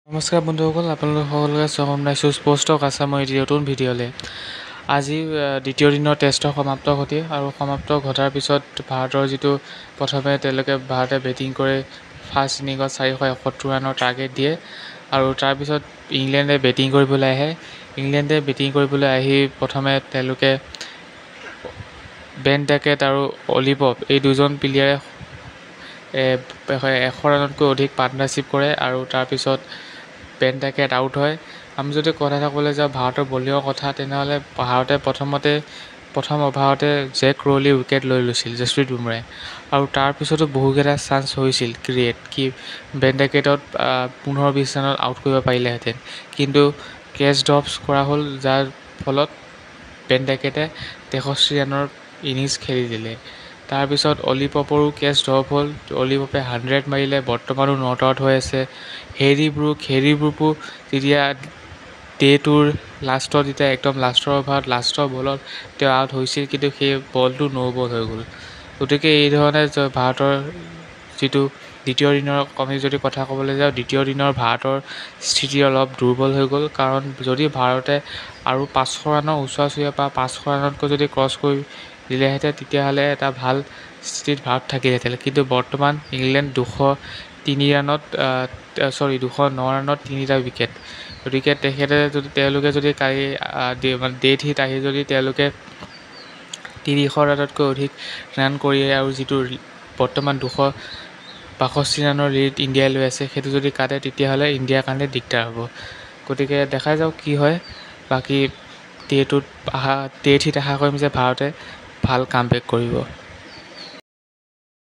নমস্কাৰ বন্ধুসকল, আপোনালোক সকলোকে স্বাগতম জনাইছোঁ স্পষ্টক আছামৰ এটি নতুন ভিডিঅ'লৈ। আজি দ্বিতীয় দিনৰ টেষ্টৰ সমাপ্ত ঘটে আৰু সমাপ্ত ঘটাৰ পিছত ভাৰতৰ যিটো প্ৰথমে ভাৰতে বেটিং কৰে ফাৰ্ষ্ট ইনিংছত 471 ৰানৰ টাৰ্গেট দিয়ে আৰু তাৰপিছত ইংলেণ্ডে বেটিং কৰিবলৈ আহে। ইংলেণ্ডে বেটিং কৰিবলৈ আহি প্ৰথমে তেওঁলোকে বেন ডেকেট আৰু অলি পপ এই দুজন প্লেয়াৰে 100 ৰানতকৈ অধিক পাৰ্টনাৰশ্বিপ কৰে আৰু তাৰপিছত বেন ডেকেট আউট হয়। আমি যদি কথা এটা ক'বলৈ যাওঁ ভাৰতৰ বলিঙৰ কথা, তেনেহ'লে ভাৰতে প্ৰথম অভাৰতে জেক ক্ৰলি উইকেট লৈ লৈছিল জসপ্ৰীত বুমৰাহে আৰু তাৰপিছতো বহুকেইটা চান্স হৈছিল বেন ডেকেটত 15-20 ৰানত আউট কৰিব পাৰিলেহেঁতেন, কিন্তু কেচ ড্ৰপছ কৰা হ'ল, যাৰ ফলত বেন ডেকেটে 63 ৰানৰ ইনিংছ খেলি দিলে। তাৰপিছত অলি পপৰো কেচ ড্ৰপ হ'ল, অলি পপে 100 মাৰিলে, বৰ্তমানো নট আউট হৈ আছে। হেৰি ব্ৰুকো যেতিয়া ডে টুৰ লাষ্টত যেতিয়া একদম লাষ্টৰ অভাৰত লাষ্টৰ বলত তেওঁ আউট হৈছিল, কিন্তু সেই বলটো ন' বল হৈ গ'ল। গতিকে এই ধৰণে ভাৰতৰ যিটো দ্বিতীয় দিনৰ আমি যদি কথা ক'বলৈ যাওঁ, দ্বিতীয় দিনৰ ভাৰতৰ স্থিতি অলপ দুৰ্বল হৈ গ'ল, কাৰণ যদি ভাৰতে আৰু 500 ৰানৰ ওচৰা-ওচৰি বা 500 ৰানতকৈ যদি ক্ৰছ কৰি দিলেহেঁতেন তেতিয়াহ'লে এটা ভাল স্থিতিত ভাৰত থাকিলেহেঁতেন। কিন্তু বৰ্তমান ইংলেণ্ড 209 ৰানত 3টা উইকেট। গতিকে তেওঁলোকে যদি কালি ডে থ্ৰীত আহি যদি তেওঁলোকে 300 ৰানতকৈ অধিক ৰান কৰি আৰু যিটো বৰ্তমান 262 ৰানৰ লিড ইণ্ডিয়াই লৈ আছে সেইটো যদি কাটে, তেতিয়াহ'লে ইণ্ডিয়াৰ কাৰণে দিগদাৰ হ'ব। গতিকে দেখা যাওক কি হয়। বাকী ডে থ্ৰীত আশা কৰিম যে ভাৰতে ভাল কামবেক কৰিব।